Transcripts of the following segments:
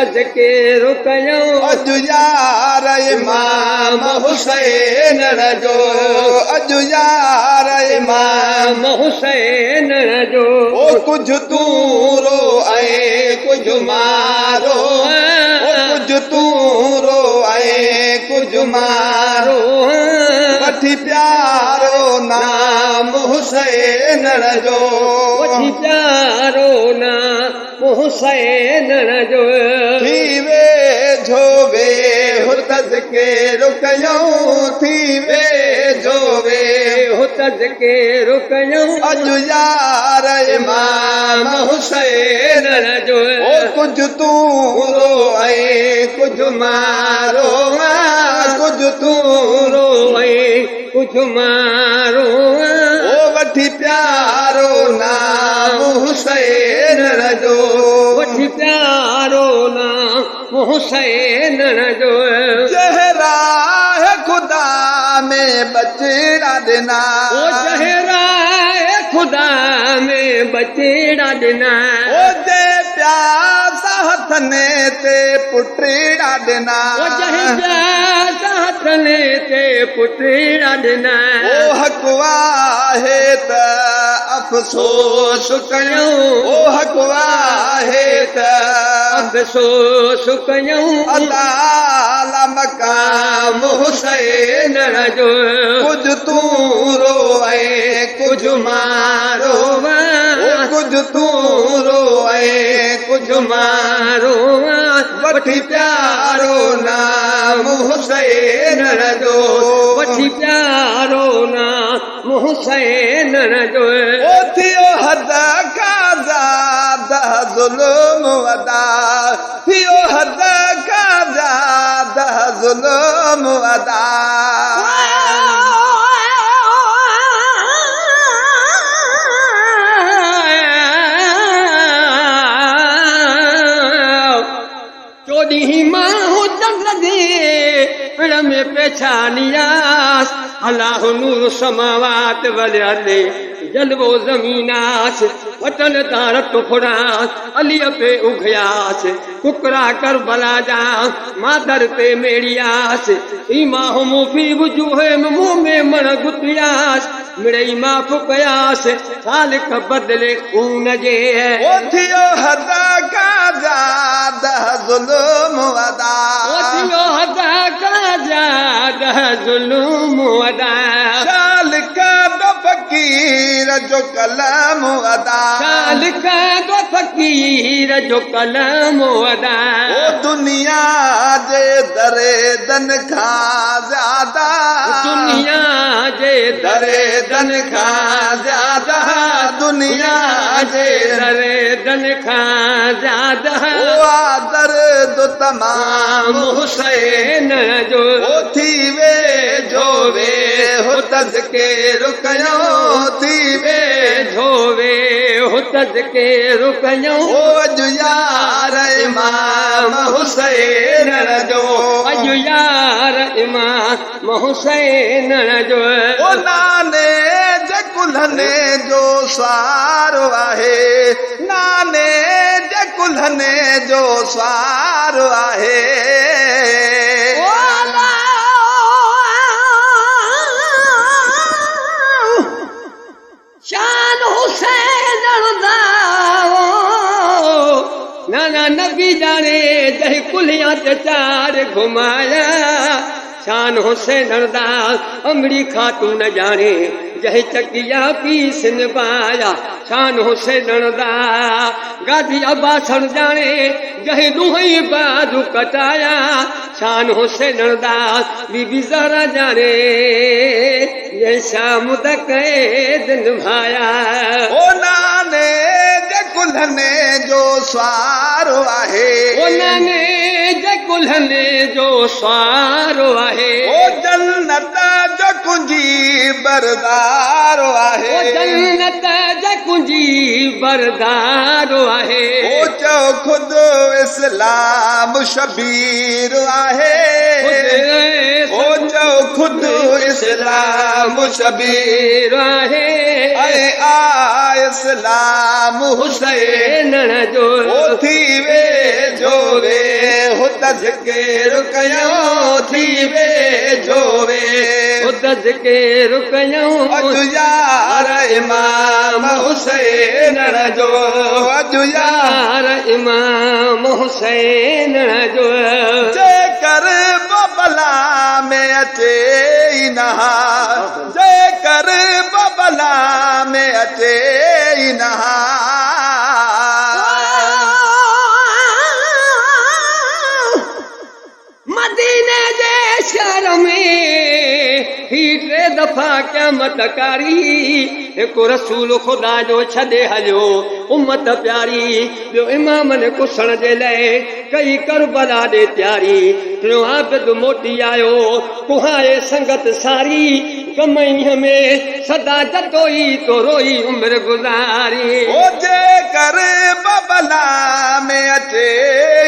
तज़किरो कयूं अॼु यार इमाम हुसैन जो अॼु यार इमाम हुसैन जो ओ कुझु तूं रो ऐं कुझु मारो ओ कुझु तूं रो ऐं कुझु मारो वठी प्यारो नाम हुसैन जो वठी प्यारो नाम हुसैन जो थी वेझो वेहो तज़किरो कयूं थी वेझो वेहो तज़किरो कयूं अॼु यार इमाम हुसैन जो ओ कुझु तूं रो ऐं कुझु मारो कुझु तूं रो ऐं कुझु मारो ओ वठी प्यारो नाम हुसैन जो वठी प्यारो नाम हुसैन जो चेहरा है खुदा में बचड़ा ॾिना ओ चेहरा खुदा में बचड़ा ॾिना ओ जे प्यास हथने ते पुटड़ा ॾिना ओ जंहिं प्यास हथने ते पुटड़ा ॾिना ओ हक़ आहे त अफ़सोस कयूं ओ हक़ आहे त अफ़सोस कयूं अला मक़ाम हुसैन जो कुझु तूं रो ऐं कुझु मारो ओ कुझु तूं रो ऐं कुझु मारो वठी प्यारो नाम हुसैन जो वठी प्यारो नाम हुसैन जो ओ थियो हद खां ज़्यादा ज़ुल्म वॾा थियो हद खां ज़्यादा ज़ुल्म वॾा चोॾहीं माहूं चंड जे में पेछानियास अलाह नूर समावात वल अर्दे जलवो ज़मीनास वतन तार टुकड़ास अलीअ पे उघयास कुकरा करबला जा मादर पे मेड़ियास ईमाहूं मुफ़ी वजूहे मुंह में मण गुतियास मिड़ई माफ़ कयास सालिक बदले खून जे ओ थियो हद खां ज़्यादा ज़ुल्म वॾा ओ थियो हद खां ज़्यादा ज़ुल्म वॾा शालिक दो फ़कीर जो कलम वॾा शालिक दो फ़कीर जो कलम वॾा ओ दुनिया जे दरेदन खां ज़्यादा दुनिया जे दरेदन खां ज़्यादा दुनिया जे दरेदन खां ज़्यादा ओ दर्द तमाम हुसैन जो ओ थी वेझो वेहो तज़किरो कयूं थी वेझो वेहो तज़किरो कयूं ओ अॼु यार इमाम हुसैन जो अॼु यार इमाम हुसैन जो ओ नाने जे कुल्हने जो स्वारो आहे नाने जे कुल्हने जो स्वारो आहे शान हुसैन नाना नबी जाने जही कुलिया ते चार घुमाया शान हुसैन अमड़ी खातून जाने जही चकिया पीस निभाया शान हुसैन गाजी अब्बासन जाने जही दुहई बाजू कटाया शान हुसैन बीबी ज़हरा जाने ये शाम तक दिन भाया ओ नाने जे कुल्हने जो स्वारो आहे ओ नाने जे कुल्हने जो स्वारो आहे ओ जन्नत जो कुंजी बरदारो आहे ओ जन्नत जो कुंजी बरदारो आहे ओ चो खुद इस्लाम शबीर आहे ओ चो खुद इस्लाम शबीर आहे इस्लाम हुसैन जो थी वेझो वे तज़किर कयूं थी वेझो वे तज़किर कयूं अॼु यार इमाम हुसैन जो अॼु यार इमाम हुसैन जो जेकर बबला में अचे ई नहा जेकर बबला में अचे ई नहा मदीने जे शहर में ही 3 दफ़ा क़यामत कारी हिकु रसूल ख़ुदा जो छॾे हलियो उम्मत प्यारी ॿियो इमामनि कुसण जे लाइ कई करबला ॾे तयारी टियों आबिद मोटी आयो कुहाए संगत सारी कमईअ में सदा जतोई तो रोई उमिरि गुज़ारी ओ जेकर बबला में अचे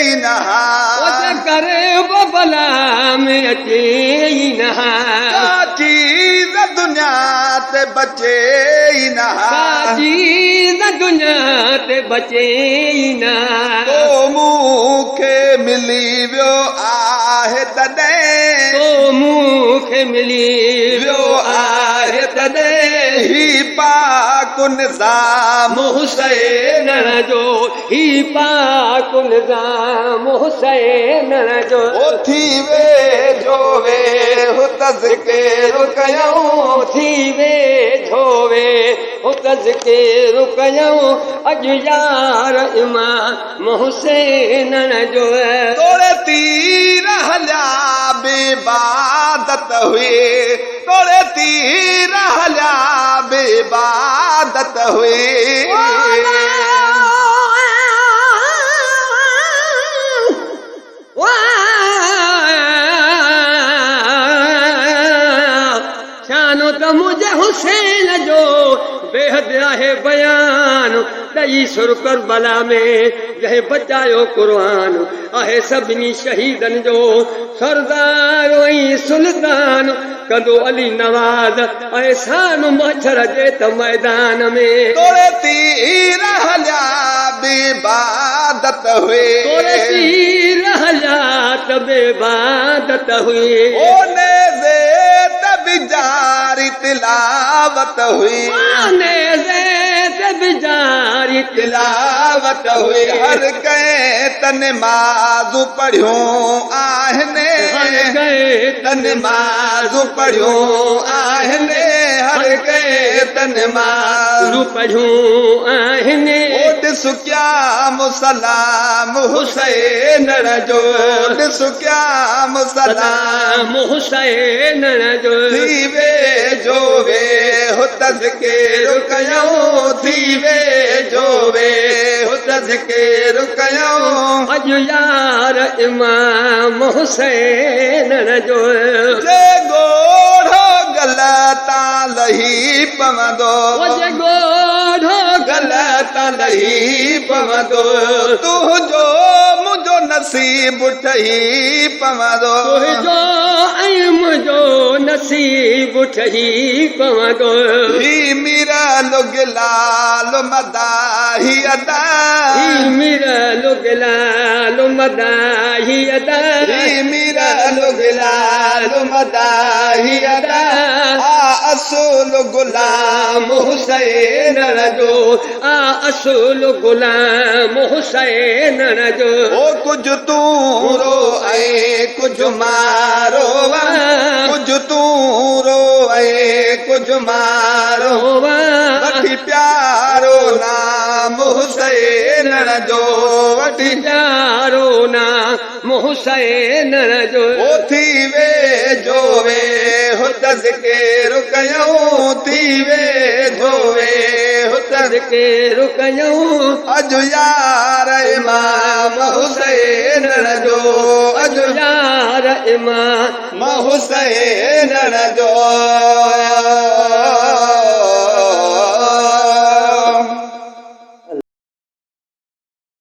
ई नहा जेकर बबला में अचे ई नहा चीज़ दुनिया ते बचे ई नहा चीज़ दुनिया ते बचे ई न तो मूंखे मिली वियो आहे तॾहिं तो मूंखे मिली वियो आहे तॾहिं ही पाक निज़ाम हुसैन जो ही पाक निज़ाम हुसैन जो थी वेझो वे तज़किर कयूं थी वेझो वे तज़किर कयूं अॼु यार इमाम हुसैन जो तोड़े तीर हलिया बेबादत हुए तोड़े तीर हलिया बेबादत हुए शानो त मुंहिंजे हुसैन जो बेहद आहे बयान ॾही सुर करबला में जंहिं बचायो क़ुरान आहे सभिनी शहीदनि जो सरदार ऐं सुल्तान कंदो अली नवाज़ आहे सान मच्छर जे त मैदान में तोड़े तीर हलिया बेबादत हुए तोड़े तीर हलिया त बेबादत हुई ओने से तब जारी तिलावत हुई आने से तब जारी तिलावत हुई हर कंहिं तन माज़ू पढ़ियूं आहिनि हर कंहिं तन माज़ू पढ़ियूं आहिनि हर कंहिं तन माज़ू पढ़ियूं आहिनि ॾिस क्या मुसलाम हुसैन जो ॾिस क्या मुसलाम हुसैन जो थी वेझो वे तज़किर कयूं थी वेझो वे तज़किर कयूं अॼु यार इमाम हुसैन जो जे ॻोढ़ो गलता लही पवंदो जे ॻोढ़ो गलता लही पवंदो तुंहिंजो मुंहिंजो नसीब ठही पवंदो तुंहिंजो ऐं मुंहिंजो नसीब ठही पवंदो ही मीरा लुगलाल मदाही अदा ही मीरा लुगलाल मदाही अदा ही मीरा लुगलाल मदाही अदा असुल गुलाम हुसैन जो असुल गुलाम हुसैन जो ओ कुझु तूं रो ऐं कुझु मारो कुझु तूं रो ऐं कुझु मारो वठी प्यारो नाम हुसैन जो वठी प्यारो नाम हुसैन जो थी वेझो वे तज़किर कयूं थी वेझो वे तज़किर कयूं अॼु यार इमाम हुसैन जो अॼु यार इमाम हुसैन जो